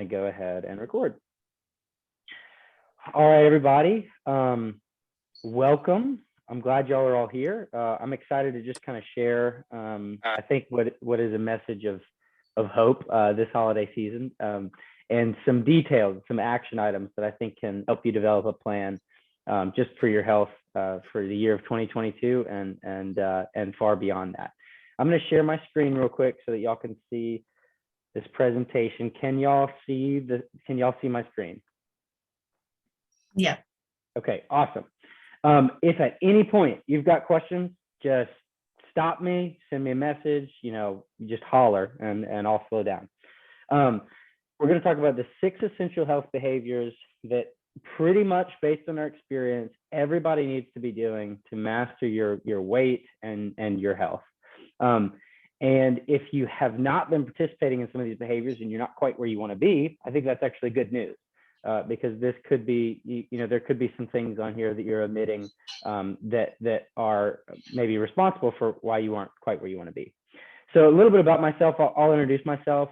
to go ahead and record. All right, everybody. Welcome. I'm glad y'all are all here. I'm excited to just kind of share, I think, what is a message of hope this holiday season, and some details, some action items that I think can help you develop a plan just for your health for the year of 2022 and far beyond that. I'm going to share my screen real quick so that y'all can see this presentation. Can y'all see my screen? Yeah. Okay, awesome. If at any point you've got questions, just stop me, send me a message, just holler and I'll slow down. We're going to talk about the 6 essential health behaviors that pretty much based on our experience, everybody needs to be doing to master your weight and your health. And if you have not been participating in some of these behaviors and you're not quite where you want to be, I think that's actually good news. Because this could be, there could be some things on here that you're omitting that are maybe responsible for why you aren't quite where you want to be. So a little bit about myself, I'll introduce myself.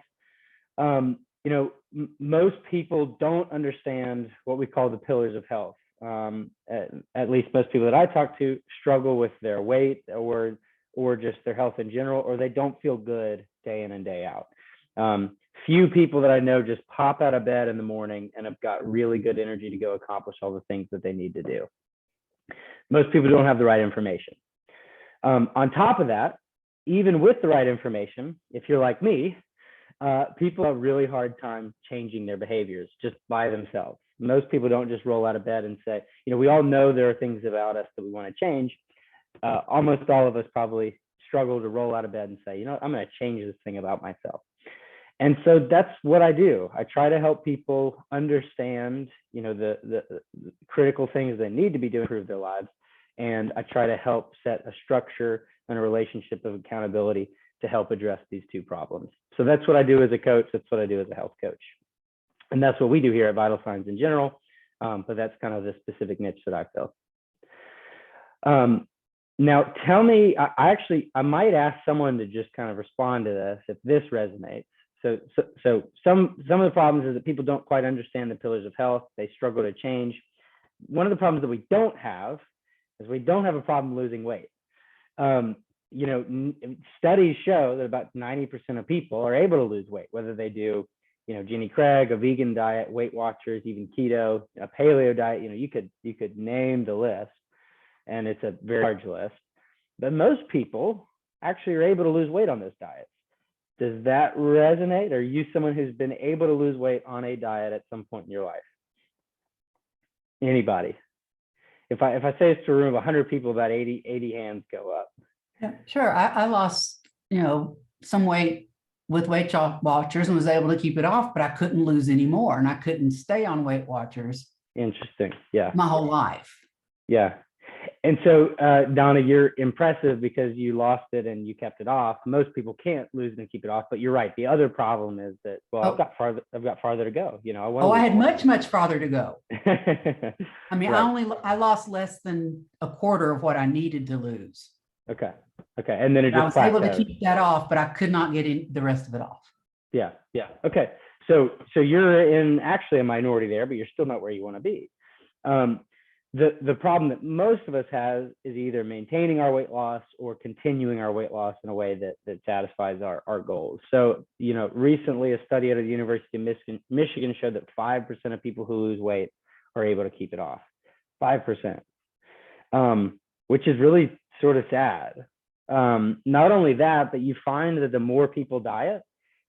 Most people don't understand what we call the pillars of health. At least most people that I talk to struggle with their weight or just their health in general, or they don't feel good day in and day out. Few people that I know just pop out of bed in the morning and have got really good energy to go accomplish all the things that they need to do. Most people don't have the right information. On top of that, even with the right information, if you're like me, people have a really hard time changing their behaviors just by themselves. Most people don't just roll out of bed and say, we all know there are things about us that we want to change. Almost all of us probably struggle to roll out of bed and say, I'm going to change this thing about myself. And so that's what I do. I try to help people understand, the critical things they need to be doing to improve their lives. And I try to help set a structure and a relationship of accountability to help address these 2 problems. So that's what I do as a coach. That's what I do as a health coach. And that's what we do here at Vital Signs in general. But that's kind of the specific niche that I fill. Now, tell me, I might ask someone to just kind of respond to this if this resonates. So some of the problems is that people don't quite understand the pillars of health. They struggle to change. One of the problems that we don't have is we don't have a problem losing weight. Studies show that about 90% of people are able to lose weight, whether they do, Jenny Craig, a vegan diet, Weight Watchers, even keto, a paleo diet. You could name the list, and it's a very large list. But most people actually are able to lose weight on those diets. Does that resonate? Are you someone who's been able to lose weight on a diet at some point in your life? Anybody? If I say this to a room of 100 people, about 80 hands go up. Yeah, sure. I lost, some weight with Weight Watchers and was able to keep it off, but I couldn't lose any more, and I couldn't stay on Weight Watchers. Interesting. Yeah. My whole life. Yeah. And so, Donna, you're impressive because you lost it and you kept it off. Most people can't lose it and keep it off, but you're right. The other problem is that, I've got farther to go. I had much farther to go. I mean, Right. I lost less than a quarter of what I needed to lose. Okay. And then it just I was able to keep that off, but I could not get the rest of it off. Yeah. Okay. So you're in actually a minority there, but you're still not where you want to be. The problem that most of us have is either maintaining our weight loss or continuing our weight loss in a way that satisfies our goals. So, recently a study out of the University of Michigan showed that 5% of people who lose weight are able to keep it off. 5%, which is really sort of sad. Not only that, but you find that the more people diet.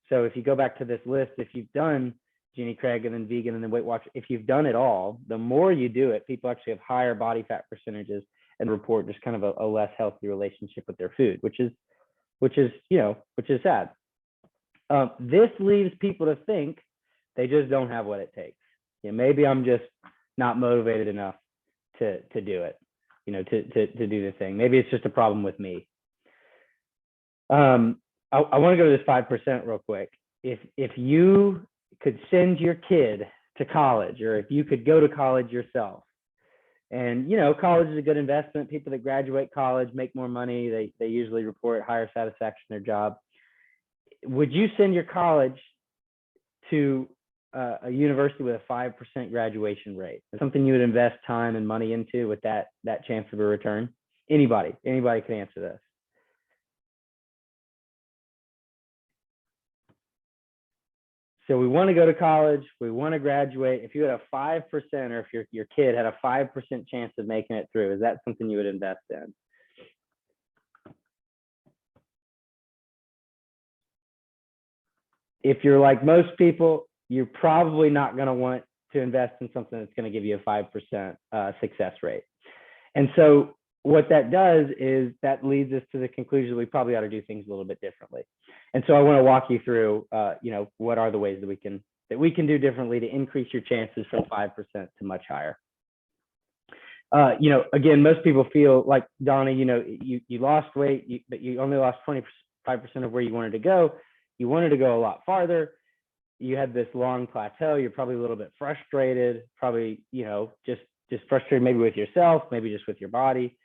So if you go back to this list, if you've done Jenny Craig and then vegan and then Weight Watchers, if you've done it all, the more you do it, people actually have higher body fat percentages and report just kind of a less healthy relationship with their food, which is sad. This leaves people to think they just don't have what it takes. Maybe I'm just not motivated enough to do it, to do the thing. Maybe it's just a problem with me. I want to go to this 5% real quick. If you could send your kid to college, or if you could go to college yourself, and college is a good investment. People that graduate college make more money. They usually report higher satisfaction in their job. Would you send your college to a university with a 5% graduation rate? It's something you would invest time and money into with that chance of a return? Anybody can answer this. So we want to go to college, we want to graduate. If you had a 5%, or if your kid had a 5% chance of making it through, is that something you would invest in? If you're like most people, you're probably not going to want to invest in something that's going to give you a 5% success rate. And so what that does is that leads us to the conclusion we probably ought to do things a little bit differently. And so I want to walk you through, what are the ways that we can do differently to increase your chances from 5% to much higher. Again, most people feel like, Donna, you lost weight, but you only lost 25% of where you wanted to go. You wanted to go a lot farther. You had this long plateau. You're probably a little bit frustrated, probably, just frustrated maybe with yourself, maybe just with your body.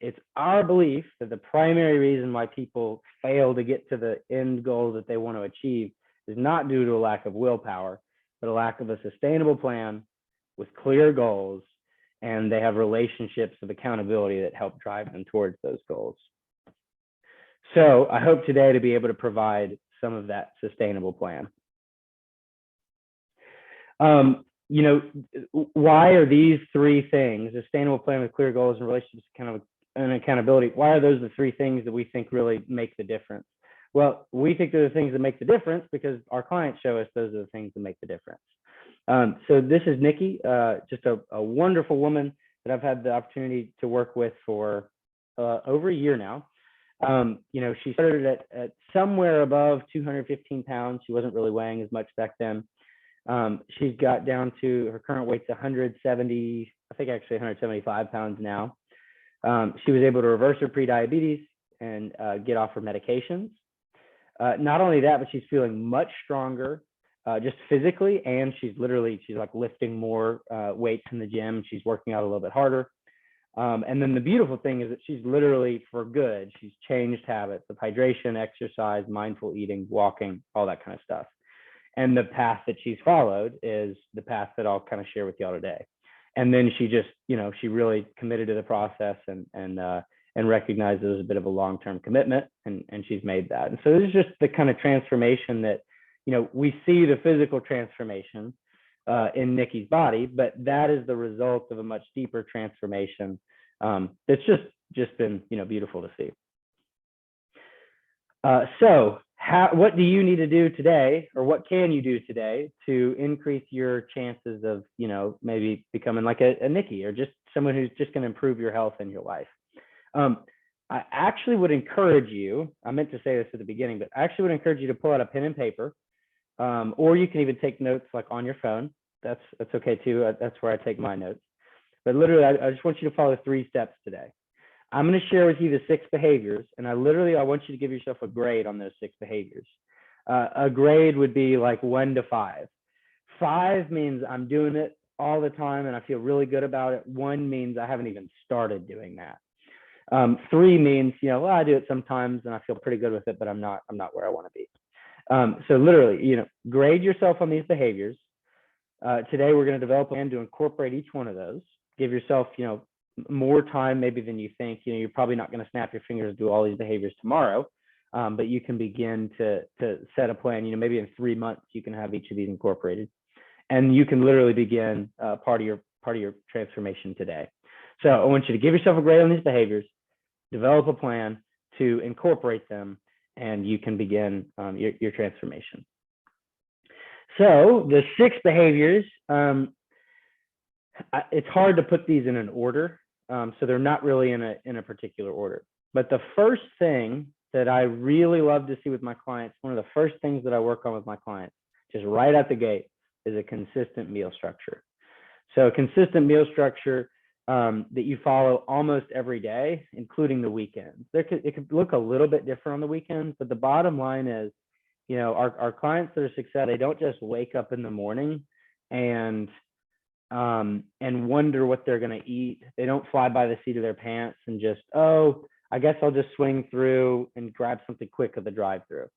It's our belief that the primary reason why people fail to get to the end goal that they want to achieve is not due to a lack of willpower, but a lack of a sustainable plan with clear goals, and they have relationships of accountability that help drive them towards those goals. So I hope today to be able to provide some of that sustainable plan. Why are these three things, a sustainable plan with clear goals and relationships and accountability, why are those the three things that we think really make the difference? Well, we think they're the things that make the difference because our clients show us those are the things that make the difference. So this is Nikki, just a wonderful woman that I've had the opportunity to work with for over a year now. She started at somewhere above 215 pounds. She wasn't really weighing as much back then. She's got down to her current weight's 170, I think actually 175 pounds now. She was able to reverse her prediabetes and get off her medications. Not only that, but she's feeling much stronger just physically, and she's like lifting more weights in the gym. She's working out a little bit harder. And then the beautiful thing is that she's literally, for good, she's changed habits of hydration, exercise, mindful eating, walking, all that kind of stuff. And the path that she's followed is the path that I'll kind of share with y'all today. And then she just, she really committed to the process and recognized it was a bit of a long-term commitment, and she's made that. And so this is just the kind of transformation that, we see the physical transformation in Nikki's body, but that is the result of a much deeper transformation that's just been, beautiful to see. So what do you need to do today, or what can you do today to increase your chances of, maybe becoming like a Nikki, or just someone who's just going to improve your health and your life? I actually would encourage you, I meant to say this at the beginning, but I actually would encourage you to pull out a pen and paper, or you can even take notes like on your phone. That's okay too. That's where I take my notes. But literally, I just want you to follow 3 steps today. I'm going to share with you the 6 behaviors, and I want you to give yourself a grade on those 6 behaviors. A grade would be like 1 to 5. 5 means I'm doing it all the time and I feel really good about it. 1 means I haven't even started doing that. 3 means, I do it sometimes and I feel pretty good with it, but I'm not where I want to be. So literally, grade yourself on these behaviors. Today, we're going to develop a plan to incorporate each one of those. Give yourself, more time maybe than you think. You're probably not going to snap your fingers and do all these behaviors tomorrow, but you can begin to set a plan. Maybe in 3 months you can have each of these incorporated, and you can literally begin part of your transformation today. So I want you to give yourself a grade on these behaviors, develop a plan to incorporate them, and you can begin your transformation. So the 6 behaviors, it's hard to put these in an order, so they're not really in a particular order. But the first thing that I really love to see with my clients, one of the first things that I work on with my clients, just right out the gate, is a consistent meal structure. So a consistent meal structure that you follow almost every day, including the weekends. It could look a little bit different on the weekends, but the bottom line is, our clients that are successful, they don't just wake up in the morning and wonder what they're going to eat. They don't fly by the seat of their pants and just, I guess I'll just swing through and grab something quick at the drive-through.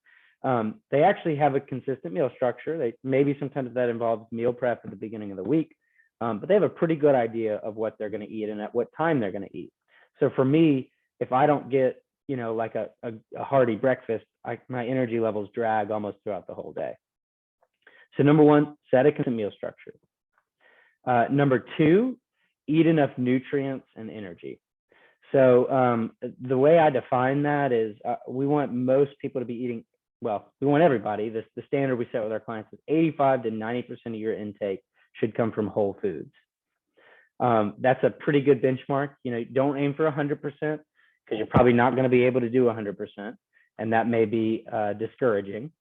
They actually have a consistent meal structure. Maybe sometimes that involves meal prep at the beginning of the week, but they have a pretty good idea of what they're going to eat and at what time they're going to eat. So for me, if I don't get, like a hearty breakfast, my energy levels drag almost throughout the whole day. So number one, set a consistent meal structure. Number two, eat enough nutrients and energy. So the way I define that is we want most people to be eating, well, we want everybody, the standard we set with our clients is 85 to 90% of your intake should come from whole foods. That's a pretty good benchmark. Don't aim for 100% because you're probably not going to be able to do 100%. And that may be discouraging.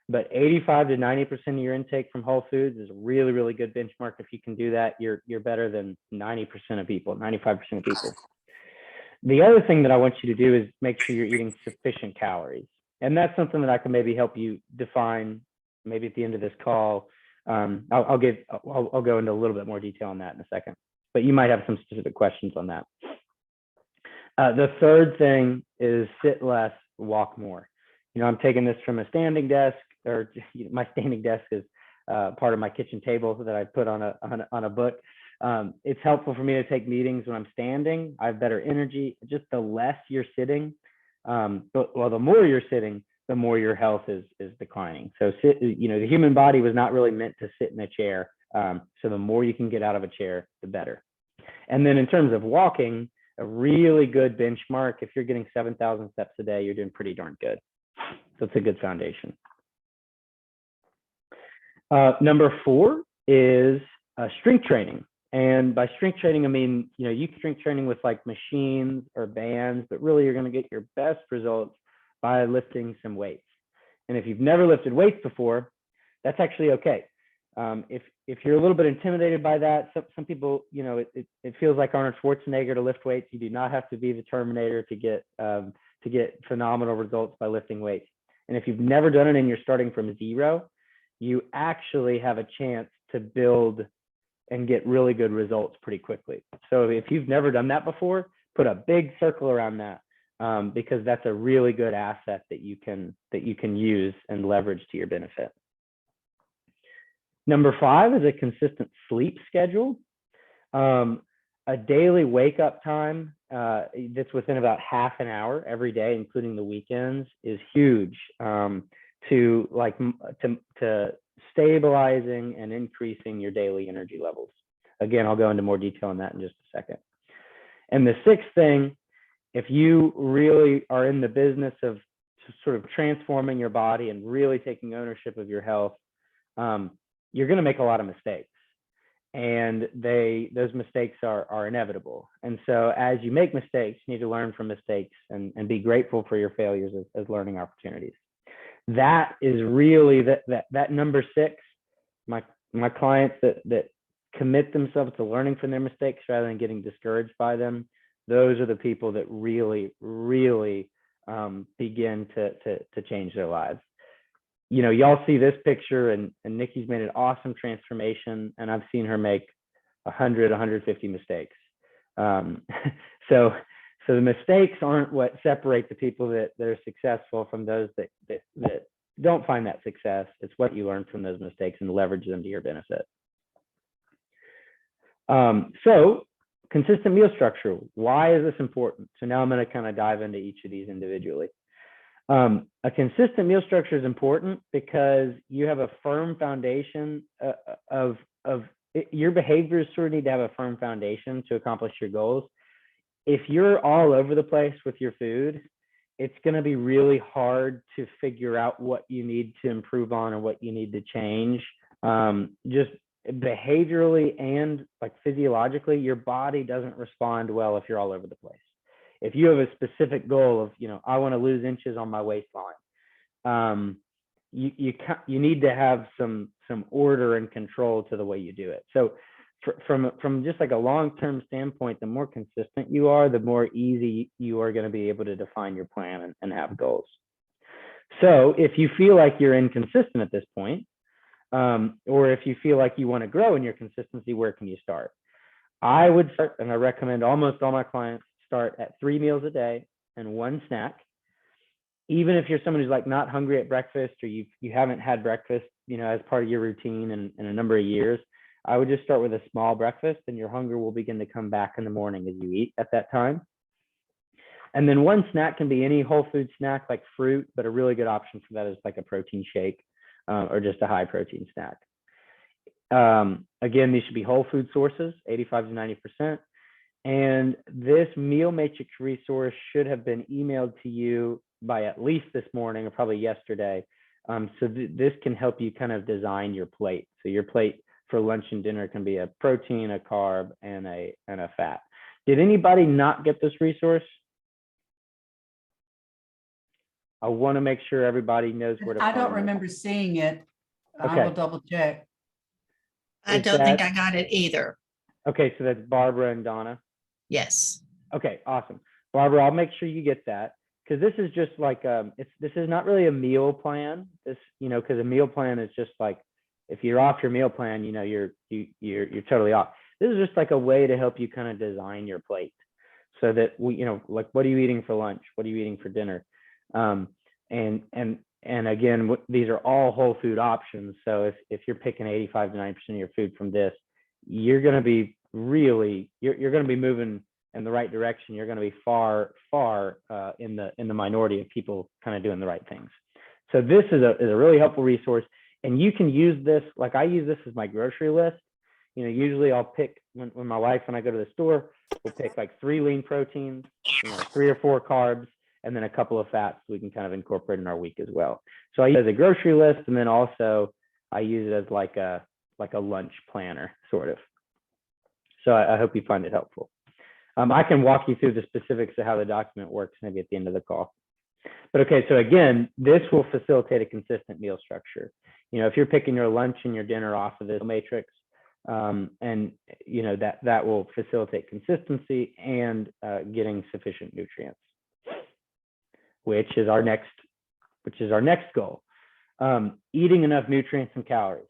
But 85 to 90% of your intake from whole foods is a really, really good benchmark. If you can do that, you're better than 90% of people, 95% of people. The other thing that I want you to do is make sure you're eating sufficient calories. And that's something that I can maybe help you define maybe at the end of this call. I'll go into a little bit more detail on that in a second, but you might have some specific questions on that. The third thing is sit less, walk more. I'm taking this from a standing desk, or my standing desk is part of my kitchen table that I put on a book. It's helpful for me to take meetings when I'm standing. I have better energy. Just the less you're sitting, the more you're sitting, the more your health is declining. So the human body was not really meant to sit in a chair. So the more you can get out of a chair, the better. And then in terms of walking, a really good benchmark, if you're getting 7,000 steps a day, you're doing pretty darn good. So it's a good foundation. Number 4 is strength training. And by strength training, I mean, you can strength training with like machines or bands, but really you're going to get your best results by lifting some weights. And if you've never lifted weights before, that's actually okay. If you're a little bit intimidated by that, some people, it feels like Arnold Schwarzenegger to lift weights. You do not have to be the Terminator to get phenomenal results by lifting weights. And if you've never done it and you're starting from zero, you actually have a chance to build and get really good results pretty quickly. So if you've never done that before, put a big circle around that, because that's a really good asset that you can use and leverage to your benefit. Number 5 is a consistent sleep schedule. A daily wake up time that's within about half an hour every day, including the weekends, is huge to stabilizing and increasing your daily energy levels. Again, I'll go into more detail on that in just a second. And the 6th thing, if you really are in the business of sort of transforming your body and really taking ownership of your health, you're going to make a lot of mistakes. And those mistakes are inevitable. And so as you make mistakes, you need to learn from mistakes and be grateful for your failures as learning opportunities. That is really that number 6. My clients that commit themselves to learning from their mistakes rather than getting discouraged by them, those are the people that really, really begin to change their lives. Y'all see this picture, and Nikki's made an awesome transformation, and I've seen her make 100, 150 mistakes. So the mistakes aren't what separate the people that are successful from those that don't find that success. It's what you learn from those mistakes and leverage them to your benefit. So consistent meal structure. Why is this important? So now I'm going to kind of dive into each of these individually. A consistent meal structure is important because you have a firm foundation of your behaviors sort of need to have a firm foundation to accomplish your goals. If you're all over the place with your food, it's going to be really hard to figure out what you need to improve on or what you need to change. Just behaviorally and like physiologically, your body doesn't respond well if you're all over the place. If you have a specific goal of, I want to lose inches on my waistline, you need to have some order and control to the way you do it. So from just like a long-term standpoint, the more consistent you are, the more easy you are going to be able to define your plan and have goals. So if you feel like you're inconsistent at this point, or if you feel like you want to grow in your consistency, where can you start? I would start, and I recommend almost all my clients start at 3 meals a day and 1 snack. even if you're someone who's like not hungry at breakfast, or you haven't had breakfast, as part of your routine in a number of years, I would just start with a small breakfast, and your hunger will begin to come back in the morning as you eat at that time. And then one snack can be any whole food snack like fruit, but a really good option for that is like a protein shake, or just a high protein snack. Again, these should be whole food sources, 85 to 90%. And this meal matrix resource should have been emailed to you by at least this morning, or probably yesterday. So this can help you kind of design your plate. So your plate for lunch and dinner can be a protein, a carb, and a fat. Did anybody not get this resource? I want to make sure everybody knows where to I find don't it. remember seeing it. I Okay. will double check. I Is don't think that- I got it either. Okay, so that's Barbara and Donna. Yes. Okay, awesome. Barbara, I'll make sure you get that, because this is just like this is not really a meal plan. This, because a meal plan is just like, if you're off your meal plan, you're totally off. This is just like a way to help you kind of design your plate, so that like, what are you eating for lunch? What are you eating for dinner? And again, these are all whole food options. So if you're picking 85 to 90% of your food from this, you're going to be you're going to be moving in the right direction. You're going to be far in the minority of people kind of doing the right things. So this is a really helpful resource, and you can use this. Like, I use this as my grocery list. Usually I'll pick, when my wife and I go to the store, we'll pick like 3 lean proteins, 3 or 4 carbs, and then a couple of fats we can kind of incorporate in our week as well. So I use it as a grocery list, and then also I use it as like a lunch planner, sort of. So I hope you find it helpful. I can walk you through the specifics of how the document works maybe at the end of the call. But okay, so again, this will facilitate a consistent meal structure. If you're picking your lunch and your dinner off of this matrix, and that will facilitate consistency and getting sufficient nutrients, which is our next goal. Eating enough nutrients and calories.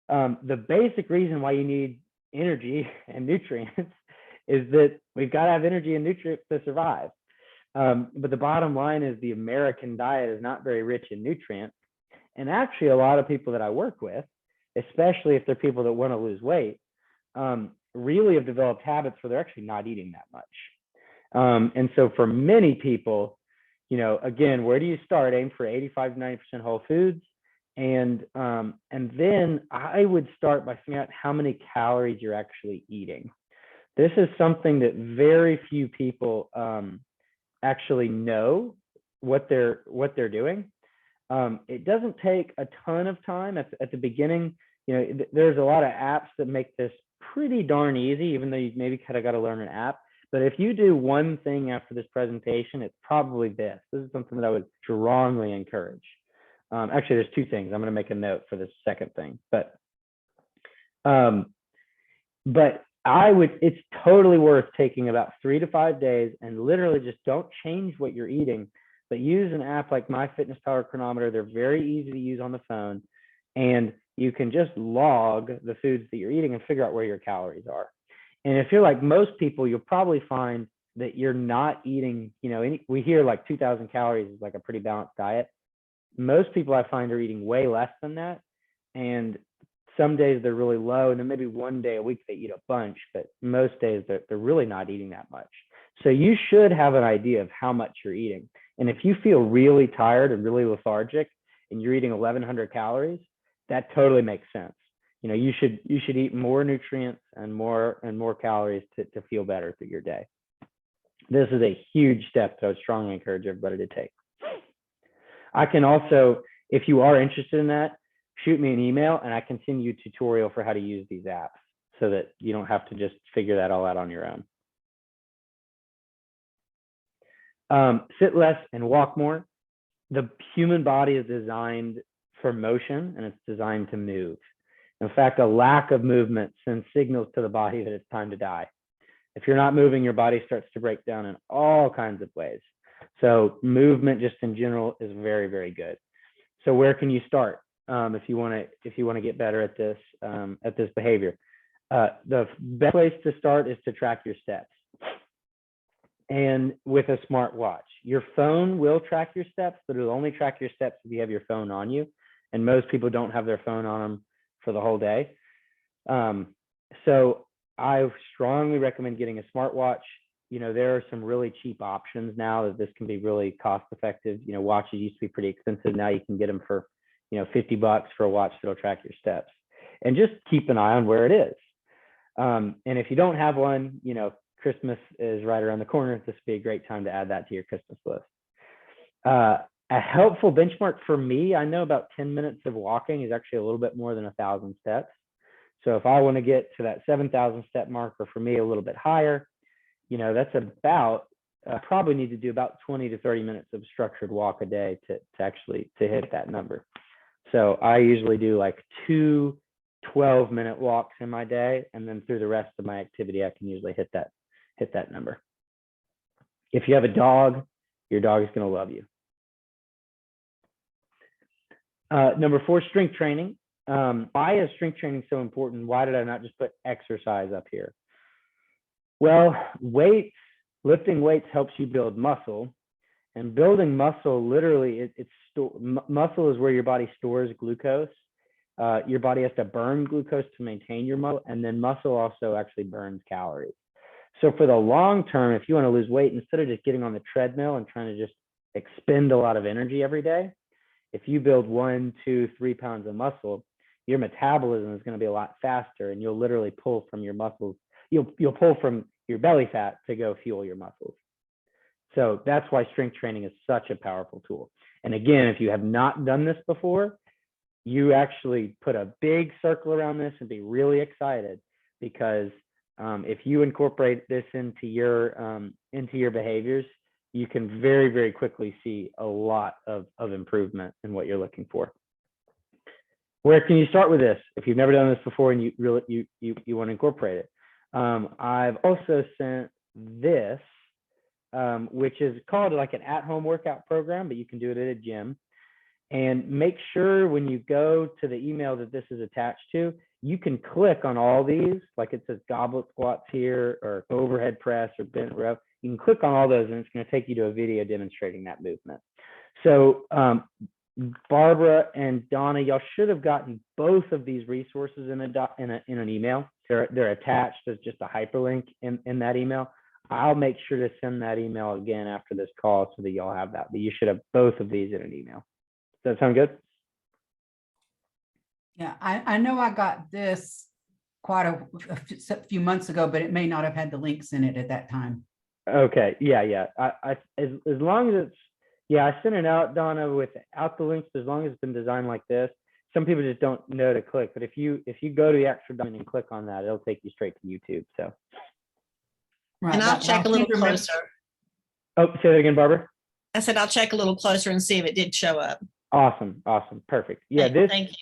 The basic reason why you need energy and nutrients is that we've got to have energy and nutrients to survive. But the bottom line is the American diet is not very rich in nutrients. And actually, a lot of people that I work with, especially if they're people that want to lose weight, really have developed habits where they're actually not eating that much. And so for many people, again, where do you start? Aim for 85 to 90% whole foods. And then I would start by figuring out how many calories you're actually eating. This is something that very few people actually know what they're doing. It doesn't take a ton of time at the beginning. There's a lot of apps that make this pretty darn easy, even though you maybe kind of got to learn an app. But if you do one thing after this presentation, it's probably this. This is something that I would strongly encourage. Actually, there's 2 things. I'm going to make a note for the second thing, but it's totally worth taking about 3 to 5 days and literally just don't change what you're eating, but use an app like MyFitnessPal Chronometer. They're very easy to use on the phone, and you can just log the foods that you're eating and figure out where your calories are. And if you're like most people, you'll probably find that you're not eating, we hear like 2,000 calories is like a pretty balanced diet. Most people I find are eating way less than that. And some days they're really low, and then maybe one day a week they eat a bunch, but most days they're really not eating that much. So you should have an idea of how much you're eating. And if you feel really tired and really lethargic and you're eating 1,100 calories, that totally makes sense. You should eat more nutrients and more calories to feel better through your day. This is a huge step that I would strongly encourage everybody to take. I can also, if you are interested in that, shoot me an email and I can send you a tutorial for how to use these apps so that you don't have to just figure that all out on your own. Sit less and walk more. The human body is designed for motion, and it's designed to move. In fact, a lack of movement sends signals to the body that it's time to die. If you're not moving, your body starts to break down in all kinds of ways. So movement just in general is very, very good. So where can you start if you want to get better at this behavior? The best place to start is to track your steps. and with a smart watch. Your phone will track your steps, but it'll only track your steps if you have your phone on you. And most people don't have their phone on them for the whole day. So I strongly recommend getting a smartwatch. There are some really cheap options now that this can be really cost effective. Watches used to be pretty expensive. Now you can get them for, $50 for a watch that'll track your steps, and just keep an eye on where it is. And if you don't have one, Christmas is right around the corner. This would be a great time to add that to your Christmas list. A helpful benchmark for me, I know about 10 minutes of walking is actually a little bit more than 1,000 steps. So if I want to get to that 7,000 step mark, or for me a little bit higher, that's about, probably need to do about 20 to 30 minutes of structured walk a day to hit that number. So I usually do like 2 12-minute walks in my day, and then through the rest of my activity, I can usually hit that number. If you have a dog, your dog is going to love you. Number 4, strength training. Why is strength training so important? Why did I not just put exercise up here? Well, lifting weights helps you build muscle, and building muscle, literally, muscle is where your body stores glucose. Your body has to burn glucose to maintain your muscle, and then muscle also actually burns calories. So for the long term, if you want to lose weight, instead of just getting on the treadmill and trying to just expend a lot of energy every day, if you build 1, 2, 3 pounds of muscle, your metabolism is going to be a lot faster, and you'll literally pull from your muscles. You'll pull from your belly fat to go fuel your muscles. So that's why strength training is such a powerful tool. And again, if you have not done this before, you actually put a big circle around this and be really excited, because if you incorporate this into your behaviors, you can very, very quickly see a lot of improvement in what you're looking for. Where can you start with this if you've never done this before and you want to incorporate it? I've also sent this, which is called like an at-home workout program, but you can do it at a gym. And make sure when you go to the email that this is attached to, you can click on all these, like it says goblet squats here, or overhead press, or bent row. You can click on all those, and it's going to take you to a video demonstrating that movement. So Barbara and Donna, y'all should have gotten both of these resources in an email. They're attached as just a hyperlink in that email. I'll make sure to send that email again after this call so that y'all have that. But you should have both of these in an email. Does that sound good? Yeah, I know I got this quite a few months ago, but it may not have had the links in it at that time. Okay, yeah. As long as it's, I sent it out, Donna, without the links, as long as it's been designed like this. Some people just don't know to click, but if you go to the actual document and click on that, it'll take you straight to YouTube. So. Right. And I'll check a little closer. Oh, say that again, Barbara. I said I'll check a little closer and see if it did show up. Awesome, perfect. Yeah, Thank you.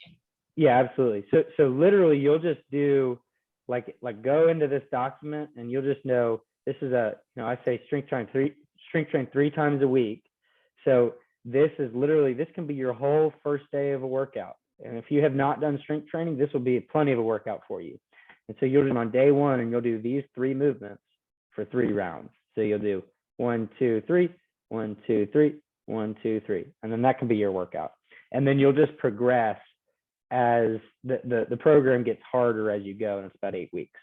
Yeah, absolutely. So literally, you'll just do like go into this document, and you'll just know this is I say strength train 3 times a week. So this can be your whole first day of a workout. And if you have not done strength training, this will be plenty of a workout for you. And so you'll do on day 1, and you'll do these 3 movements for 3 rounds. So you'll do 1, 2, 3, 1, 2, 3, 1, 2, 3, and then that can be your workout. And then you'll just progress as the program gets harder as you go, and it's about 8 weeks.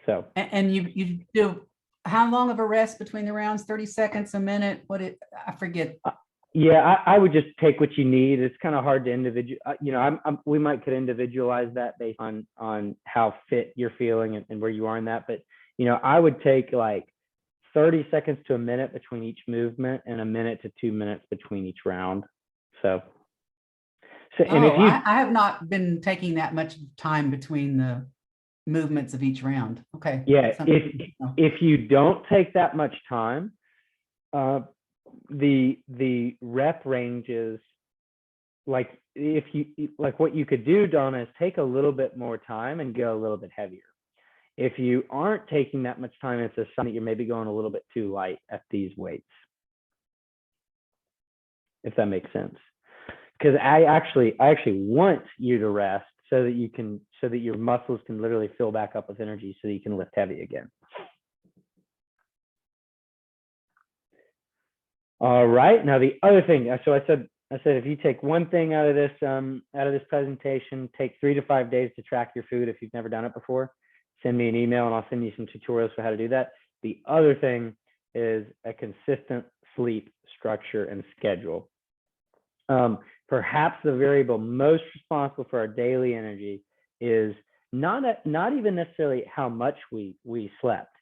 So. And you do how long of a rest between the rounds? 30 seconds, a minute? I forget. Yeah, I would just take what you need. It's kind of hard to we could individualize that based on how fit you're feeling and where you are in that. But I would take like 30 seconds to a minute between each movement, and a minute to 2 minutes between each round. So and if I have not been taking that much time between the movements of each round. Okay. Yeah, if you don't take that much time, the rep ranges, like what you could do, Donna, is take a little bit more time and go a little bit heavier. If you aren't taking that much time, it's a sign that you're maybe going a little bit too light at these weights, if that makes sense. Because I actually want you to rest so that your muscles can literally fill back up with energy so that you can lift heavy again. All right. Now the other thing, so I said if you take one thing out of this presentation, take 3 to 5 days to track your food if you've never done it before. Send me an email and I'll send you some tutorials for how to do that. The other thing is a consistent sleep structure and schedule. Perhaps the variable most responsible for our daily energy is not even necessarily how much we slept.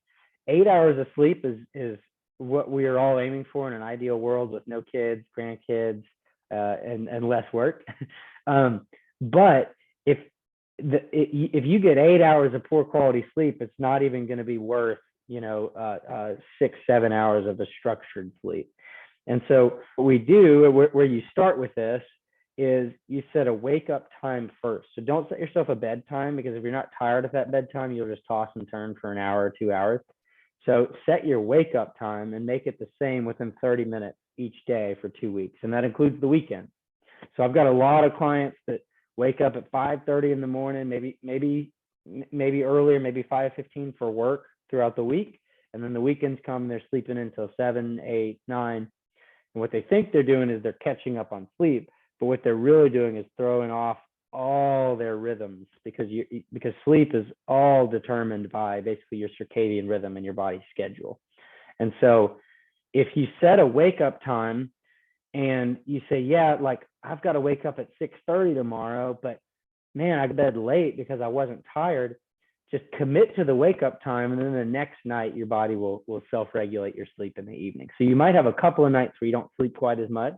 8 hours of sleep is what we are all aiming for in an ideal world with no kids, grandkids, and less work. But if you get 8 hours of poor quality sleep, it's not even going to be worth 6-7 hours of a structured sleep. And so what we do, where you start with this, is you set a wake up time first. So don't set yourself a bedtime, because if you're not tired at that bedtime, you'll just toss and turn for an hour or 2 hours. So set your wake up time and make it the same within 30 minutes each day for 2 weeks. And that includes the weekend. So I've got a lot of clients that wake up at 5:30 in the morning, maybe earlier, maybe 5:15 for work throughout the week. And then the weekends come, they're sleeping until 7, 8, 9. And what they think they're doing is they're catching up on sleep. But what they're really doing is throwing off all their rhythms, because sleep is all determined by basically your circadian rhythm and your body's schedule. And so if you set a wake up time and you say, yeah, like I've got to wake up at 6:30 tomorrow, but man, I got to bed late because I wasn't tired. Just commit to the wake up time, and then the next night your body will self-regulate your sleep in the evening. So you might have a couple of nights where you don't sleep quite as much,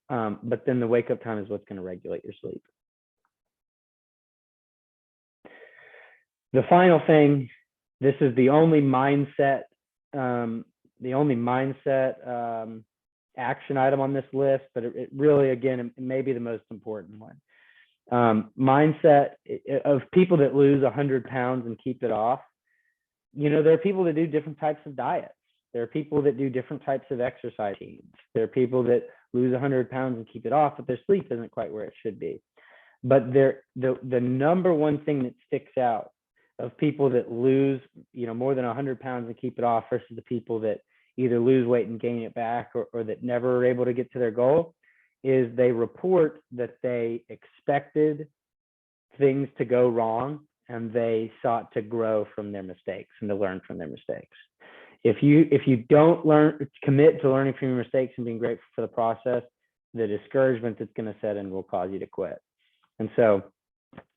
but then the wake up time is what's going to regulate your sleep. The final thing, this is the only mindset action item on this list, but it really, again, it may be the most important one. Mindset of people that lose 100 pounds and keep it off. There are people that do different types of diets. There are people that do different types of exercise teams. There are people that lose 100 pounds and keep it off, but their sleep isn't quite where it should be. But the number one thing that sticks out of people that lose, more than 100 pounds and keep it off versus the people that either lose weight and gain it back, or that never are able to get to their goal, is they report that they expected things to go wrong and they sought to grow from their mistakes and to learn from their mistakes. If you don't commit to learning from your mistakes and being grateful for the process, the discouragement that's going to set in will cause you to quit. And so,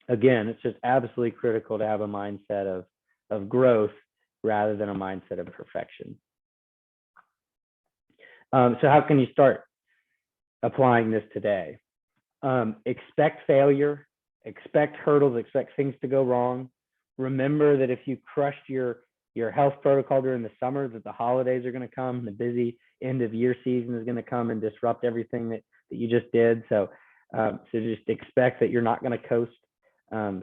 again, it's just absolutely critical to have a mindset of growth rather than a mindset of perfection. So how can you start applying this today? Expect failure, expect hurdles, expect things to go wrong. Remember that if you crushed your health protocol during the summer, that the holidays are going to come, the busy end of year season is going to come and disrupt everything that you just did. So just expect that you're not going to coast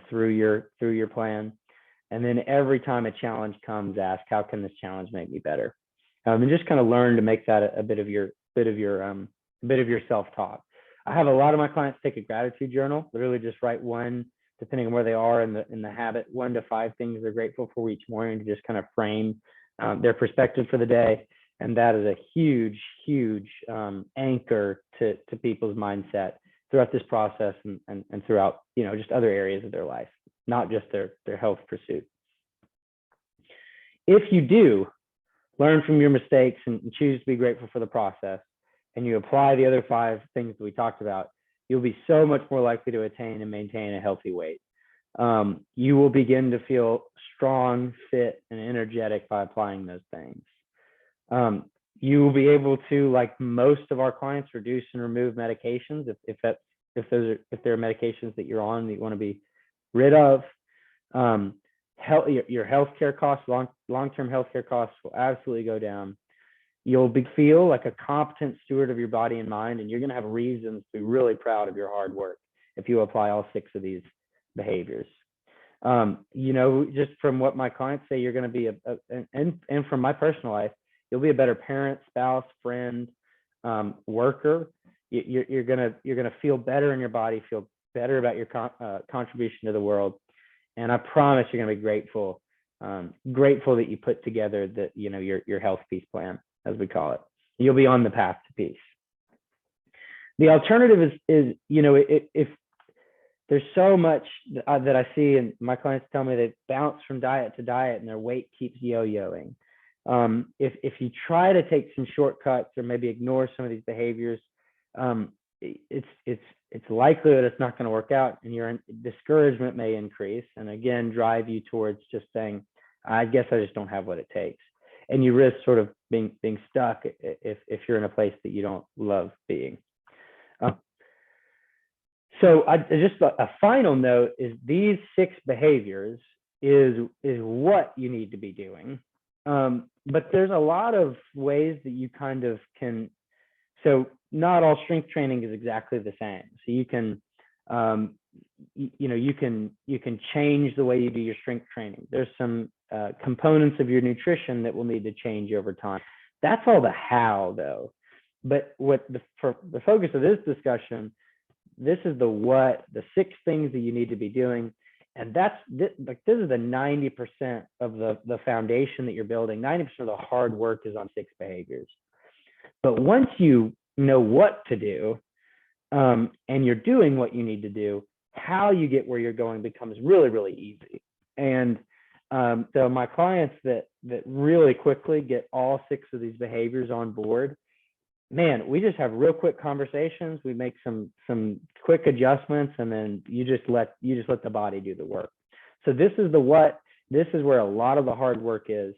through your plan. And then every time a challenge comes, ask, how can this challenge make me better? And just kind of learn to make that a bit of your self-talk. I have a lot of my clients take a gratitude journal, literally just write one, depending on where they are in the habit, 1 to 5 things they're grateful for each morning, to just kind of frame their perspective for the day. And that is a huge anchor to people's mindset throughout this process and throughout, just other areas of their life, not just their health pursuit. If you do learn from your mistakes and choose to be grateful for the process, and you apply the other 5 things that we talked about, you'll be so much more likely to attain and maintain a healthy weight. You will begin to feel strong, fit, and energetic by applying those things. You will be able to, like most of our clients, reduce and remove medications if there are medications that you're on that you want to be rid of. Your healthcare costs, long-term healthcare costs, will absolutely go down. You'll feel like a competent steward of your body and mind, and you're going to have reasons to be really proud of your hard work if you apply all 6 of these behaviors. Just from what my clients say, you're going to be and from my personal life, you'll be a better parent, spouse, friend, worker. You're going to feel better in your body, feel better about your contribution to the world, and I promise you're going to be grateful that you put together your health peace plan, as we call it. You'll be on the path to peace. The alternative is if there's so much that I see, and my clients tell me they bounce from diet to diet and their weight keeps yo-yoing. If you try to take some shortcuts or maybe ignore some of these behaviors, it's likely that it's not going to work out, and your discouragement may increase, and again drive you towards just saying, I guess I just don't have what it takes, and you risk sort of being stuck if you're in a place that you don't love being. So just a final note is these 6 behaviors is what you need to be doing. But there's a lot of ways that you kind of can, so not all strength training is exactly the same. So you can, you can change the way you do your strength training. There's some components of your nutrition that will need to change over time. That's all the how though. But for the focus of this discussion, this is the what, the 6 things that you need to be doing. And this is the 90% of the foundation that you're building. 90% of the hard work is on 6 behaviors. But once you know what to do, and you're doing what you need to do, how you get where you're going becomes really, really easy. And so my clients that really quickly get all 6 of these behaviors on board, man, we just have real quick conversations. We make some quick adjustments, and then you just let the body do the work. So this is the what. This is where a lot of the hard work is.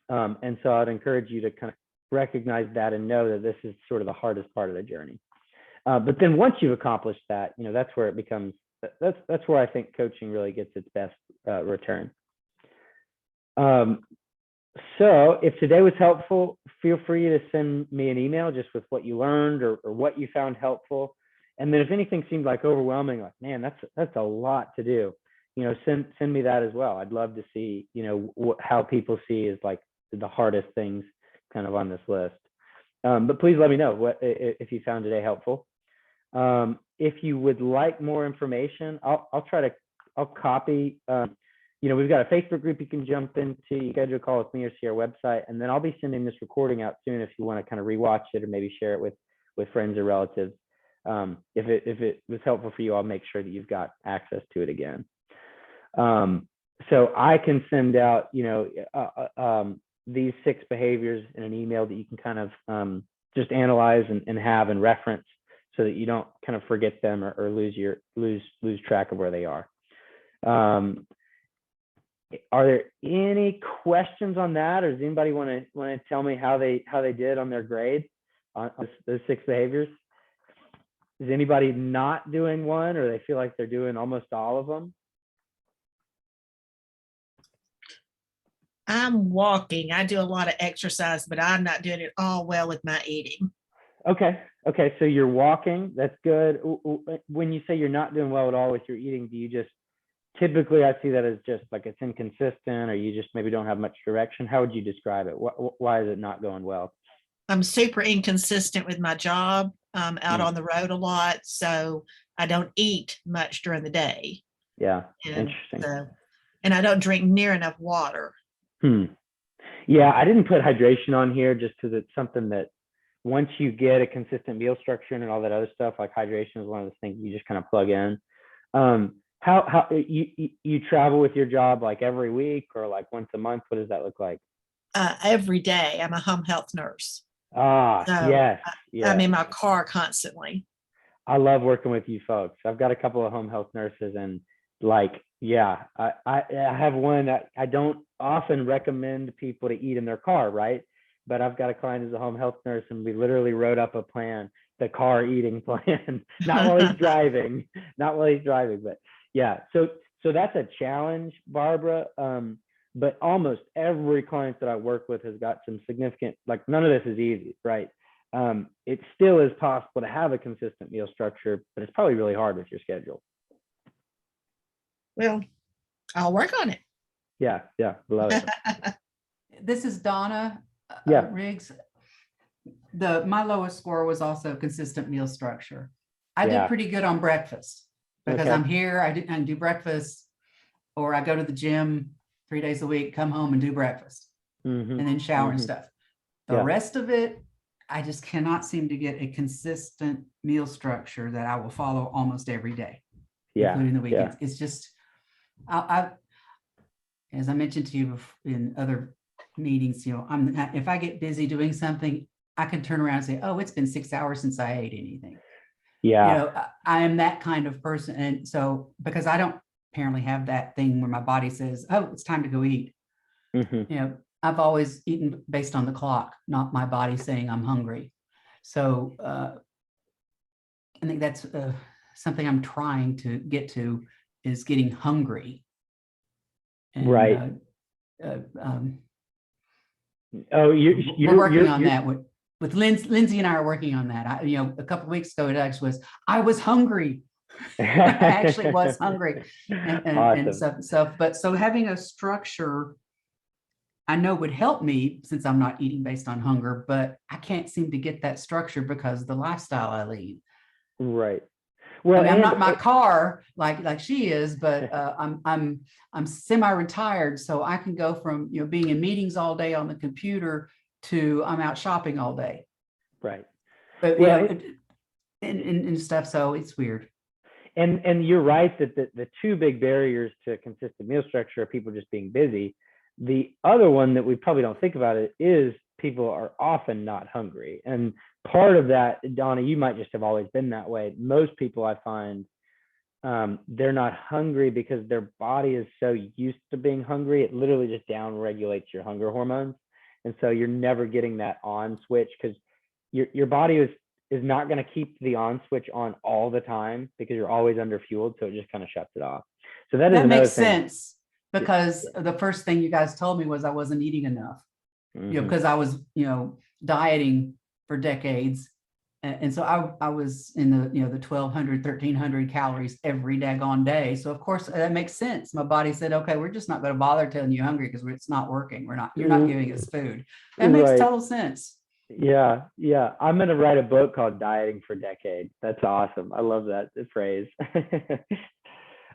And so I'd encourage you to kind of recognize that and know that this is sort of the hardest part of the journey. But then once you've accomplished that, that's where it becomes. That's where I think coaching really gets its best return. So if today was helpful, feel free to send me an email just with what you learned or what you found helpful. And then if anything seemed like overwhelming, like, man, that's a lot to do, send me that as well. I'd love to see, how people see is like the hardest things kind of on this list. But please let me know if you found today helpful. If you would like more information, I'll copy, we've got a Facebook group you can jump into. You schedule a call with me or see our website. And then I'll be sending this recording out soon if you want to kind of rewatch it or maybe share it with friends or relatives. If it was helpful for you, I'll make sure that you've got access to it again. So I can send out, these 6 behaviors in an email that you can kind of just analyze and have and reference so that you don't kind of forget them or lose track of where they are. Are there any questions on that, or does anybody want to tell me how they did on their grade on those 6 behaviors? Is anybody not doing one, or they feel like they're doing almost all of them? I'm walking. I do a lot of exercise, but I'm not doing it all well with my eating. Okay. So you're walking. That's good. When you say you're not doing well at all with your eating, do you just typically, I see that as just like it's inconsistent, or you just maybe don't have much direction? How would you describe it? Why is it not going well? I'm super inconsistent with my job. I'm out on the road a lot, so I don't eat much during the day. Yeah, and interesting. And I don't drink near enough water. Yeah, I didn't put hydration on here just because it's something that once you get a consistent meal structure and all that other stuff, like hydration is one of those things you just kind of plug in. How you travel with your job like every week or like once a month? What does that look like? Every day. I'm a home health nurse. Yes. I'm in my car constantly. I love working with you folks. I've got a couple of home health nurses, and like, yeah, I have one that I don't often recommend people to eat in their car, right? But I've got a client who's a home health nurse, and we literally wrote up a plan, the car eating plan, not while he's driving, but yeah. So that's a challenge, Barbara. But almost every client that I work with has got some significant, like none of this is easy, right? It still is possible to have a consistent meal structure, but it's probably really hard with your schedule. Well, I'll work on it. Yeah, love it. This is Donna Riggs. My lowest score was also consistent meal structure. I did pretty good on breakfast because I'm here. I do breakfast, or I go to the gym 3 days a week, come home and do breakfast, and then shower and stuff. The rest of it, I just cannot seem to get a consistent meal structure that I will follow almost every day, including the weekends. It's just, I, as I mentioned to you in other meetings, if I get busy doing something, I can turn around and say, oh, it's been 6 hours since I ate anything. Yeah. I am that kind of person. And so, because I don't apparently have that thing where my body says, oh, it's time to go eat. I've always eaten based on the clock, not my body saying I'm hungry. So I think that's something I'm trying to get to, is getting hungry. And, right. We're working on that with Lindsay and I are working on that. A couple of weeks ago, it actually was, I was hungry. I actually was hungry and awesome. stuff. But so having a structure, I know would help me since I'm not eating based on hunger, but I can't seem to get that structure because of the lifestyle I lead. Right. Well, I'm not in my car like she is, but I'm semi-retired, so I can go from being in meetings all day on the computer to I'm out shopping all day. Right. But and stuff. So it's weird. And you're right that the two big barriers to consistent meal structure are people just being busy. The other one that we probably don't think about it is people are often not hungry. And part of that, Donna, you might just have always been that way. Most people I find, they're not hungry because their body is so used to being hungry. It literally just down regulates your hunger hormones. And so you're never getting that on switch because your body is not going to keep the on switch on all the time because you're always under fueled. So it just kind of shuts it off. So that makes sense because the first thing you guys told me was I wasn't eating enough, because I was, dieting for decades. And so I was in the 1,200, 1,300 calories every daggone day. So of course that makes sense. My body said, okay, we're just not going to bother telling you hungry because it's not working. You're not giving us food. That makes total sense. Yeah. I'm going to write a book called Dieting for Decades. That's awesome. I love that phrase.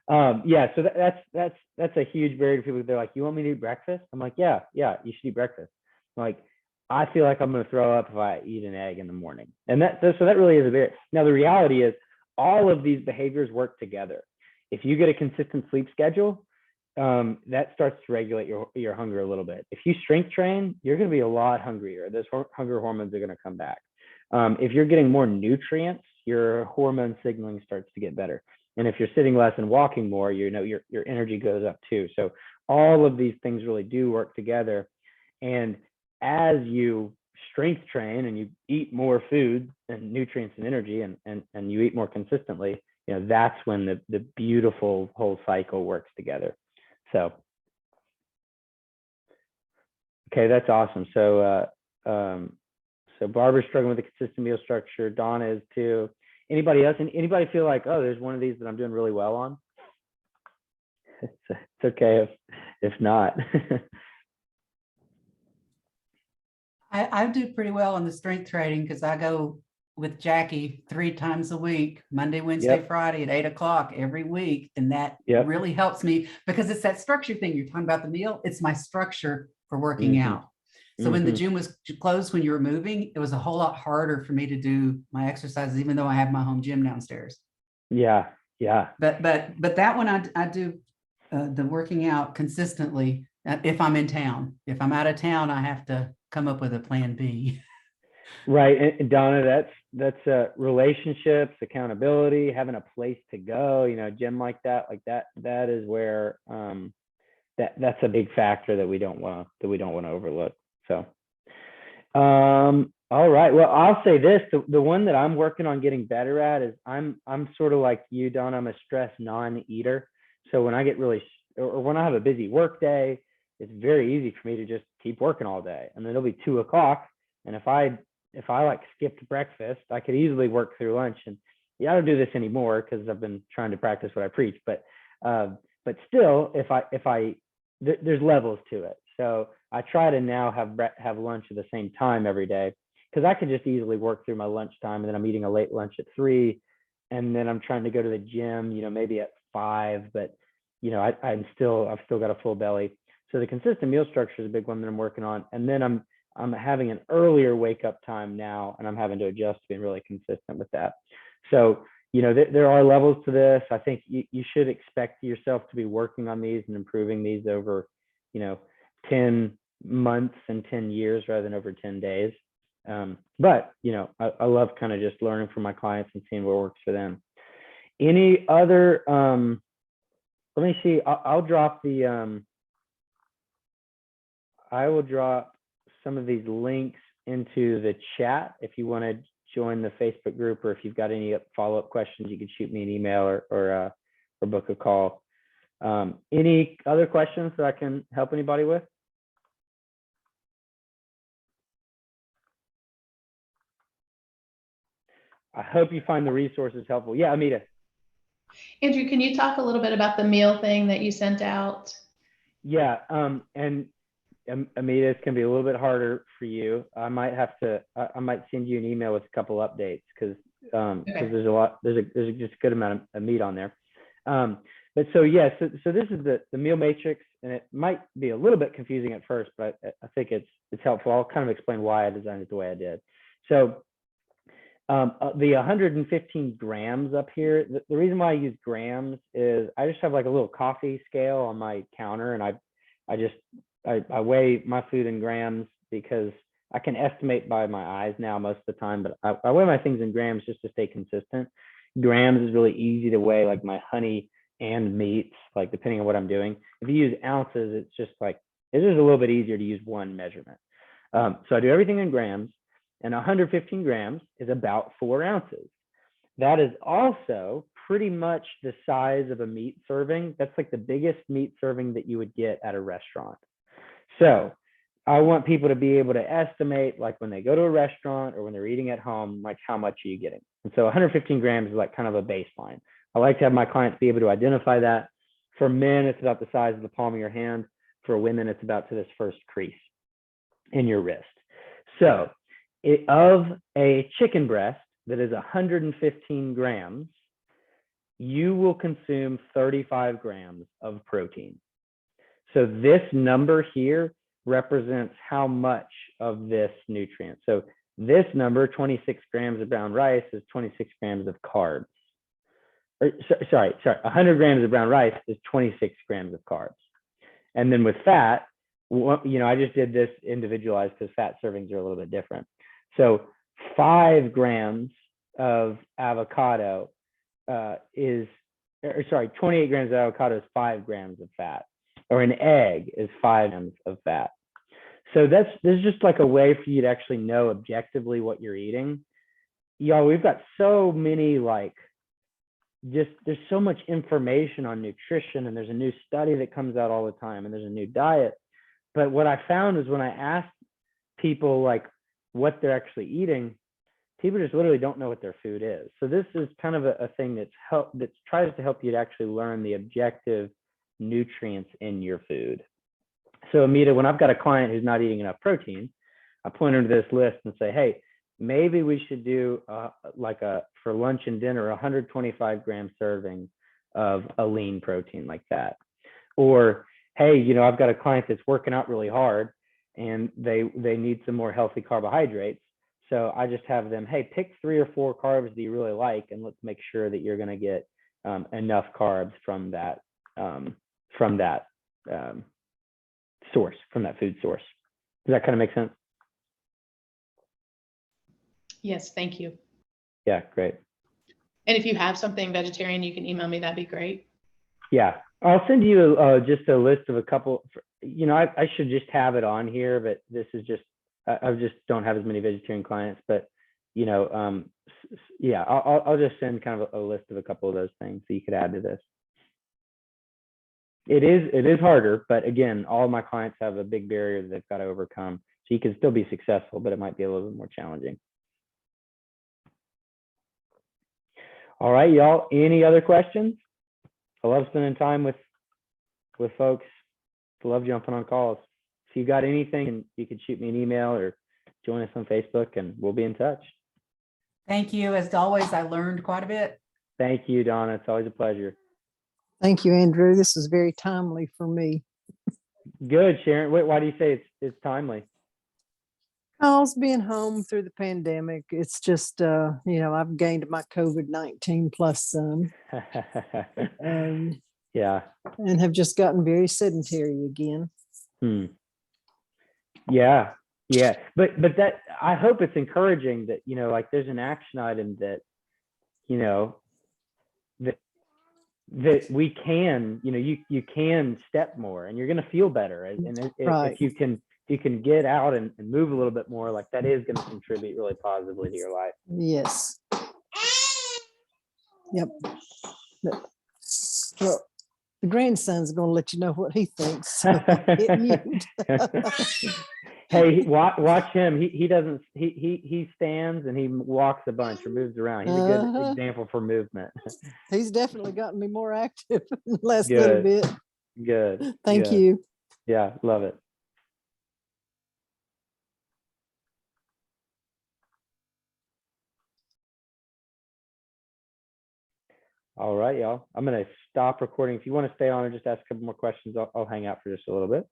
So that's a huge barrier to people. They're like, you want me to eat breakfast? I'm like, yeah, you should eat breakfast. I'm like, I feel like I'm going to throw up if I eat an egg in the morning. And that really is a barrier. Now, the reality is all of these behaviors work together. If you get a consistent sleep schedule, that starts to regulate your hunger a little bit. If you strength train, you're going to be a lot hungrier. Those hunger hormones are going to come back. If you're getting more nutrients, your hormone signaling starts to get better. And if you're sitting less and walking more, your energy goes up too. So all of these things really do work together. And as you strength train and you eat more food and nutrients and energy and you eat more consistently, that's when the beautiful whole cycle works together. So, okay, that's awesome. So Barbara's struggling with a consistent meal structure. Donna is too. Anybody else? And anybody feel like, oh, there's one of these that I'm doing really well on? It's okay if not. I do pretty well on the strength training because I go with Jackie 3 times a week, Monday, Wednesday, Friday at 8 o'clock every week. And that really helps me because it's that structure thing. You're talking about the meal. It's my structure for working out. So when the gym was closed, when you were moving, it was a whole lot harder for me to do my exercises, even though I have my home gym downstairs. Yeah. But that one I do the working out consistently if I'm in town. If I'm out of town, I have to come up with a plan B. Right. And Donna, that's relationships, accountability, having a place to go, gym like that is where that's a big factor that we don't want to overlook. So all right. Well, I'll say this, the one that I'm working on getting better at is I'm sort of like you, Donna. I'm a stress non-eater. So when I get or when I have a busy work day, it's very easy for me to just keep working all day. And then it'll be 2 o'clock. And if I like skipped breakfast, I could easily work through lunch. And I don't do this anymore because I've been trying to practice what I preach. But still, there's levels to it. So I try to now have lunch at the same time every day because I could just easily work through my lunchtime, and then I'm eating a late lunch at 3, and then I'm trying to go to the gym, maybe at 5, but I've still got a full belly. So the consistent meal structure is a big one that I'm working on. And then I'm having an earlier wake up time now, and I'm having to adjust to being really consistent with that. So, there are levels to this. I think you should expect yourself to be working on these and improving these over, 10 months and 10 years rather than over 10 days. But, I love kind of just learning from my clients and seeing what works for them. Any other, let me see, I'll drop I will drop some of these links into the chat if you want to join the Facebook group, or if you've got any follow-up questions, you can shoot me an email or book a call. Any other questions that I can help anybody with? I hope you find the resources helpful. Yeah, Amita. Andrew, can you talk a little bit about the meal thing that you sent out? Yeah, and Amita, it's gonna be a little bit harder for you. I might send you an email with a couple updates because there's just a good amount of meat on there. But so yeah, so this is the meal matrix, and it might be a little bit confusing at first, but I think it's helpful. I'll kind of explain why I designed it the way I did. So the 115 grams up here, the reason why I use grams is I just have like a little coffee scale on my counter, and I weigh my food in grams because I can estimate by my eyes now most of the time, but I weigh my things in grams just to stay consistent. Grams is really easy to weigh, like my honey and meats, like depending on what I'm doing. If you use ounces, it's just a little bit easier to use one measurement. So I do everything in grams, and 115 grams is about 4 ounces. That is also pretty much the size of a meat serving. That's like the biggest meat serving that you would get at a restaurant. So I want people to be able to estimate, like when they go to a restaurant or when they're eating at home, like how much are you getting? And so 115 grams is like kind of a baseline. I like to have my clients be able to identify that. For men, it's about the size of the palm of your hand. For women, it's about to this first crease in your wrist. So of a chicken breast that is 115 grams, you will consume 35 grams of protein. So this number here represents how much of this nutrient. So this number, 26 grams of brown rice, is 26 grams of carbs. Or, sorry, 100 grams of brown rice is 26 grams of carbs. And then with fat, I just did this individualized because fat servings are a little bit different. So 5 grams of avocado 28 grams of avocado is 5 grams of fat, or an egg is 5 grams of fat. So this is just like a way for you to actually know objectively what you're eating. Y'all, we've got so many there's so much information on nutrition, and there's a new study that comes out all the time, and there's a new diet. But what I found is when I asked people what they're actually eating, people just literally don't know what their food is. So this is kind of a thing that tries to help you to actually learn the objective nutrients in your food. So Amita, when I've got a client who's not eating enough protein, I point her to this list and say, hey, maybe we should do for lunch and dinner, 125 gram serving of a lean protein like that. Or, hey, I've got a client that's working out really hard and they need some more healthy carbohydrates. So I just have them, hey, pick 3 or 4 carbs that you really like, and let's make sure that you're going to get enough carbs from that source, from that food source. Does that kind of make sense? Yes, thank you. Yeah, great. And if you have something vegetarian, you can email me. That'd be great. Yeah, I'll send you just a list of a couple. I should just have it on here, but this is just I just don't have as many vegetarian clients. But yeah, I'll just send kind of a list of a couple of those things so you could add to this. It is harder, but again, all my clients have a big barrier that they've got to overcome. So you can still be successful, but it might be a little bit more challenging. All right, y'all. Any other questions? I love spending time with folks. I love jumping on calls. If you got anything, you could shoot me an email or join us on Facebook, and we'll be in touch. Thank you. As always, I learned quite a bit. Thank you, Donna. It's always a pleasure. Thank you, Andrew. This is very timely for me. Good, Sharon. Wait, why do you say it's timely? Calls being home through the pandemic. It's just, I've gained my COVID-19 plus some, Yeah. and have just gotten very sedentary again. Yeah. Yeah. But that, I hope it's encouraging that, like there's an action item that, that we can, you can step more and you're going to feel better. And Right. if you can get out and move a little bit more, like that is going to contribute really positively to your life. Yes. Yep. Well, the grandson's going to let you know what he thinks. So hit mute. Hey, watch him. He stands and he walks a bunch or moves around. He's a good example for movement. He's definitely gotten me more active in the last Good. little bit. Good. Thank Good. you. Yeah, love it. All right, y'all. I'm going to stop recording. If you want to stay on and just ask a couple more questions, I'll hang out for just a little bit.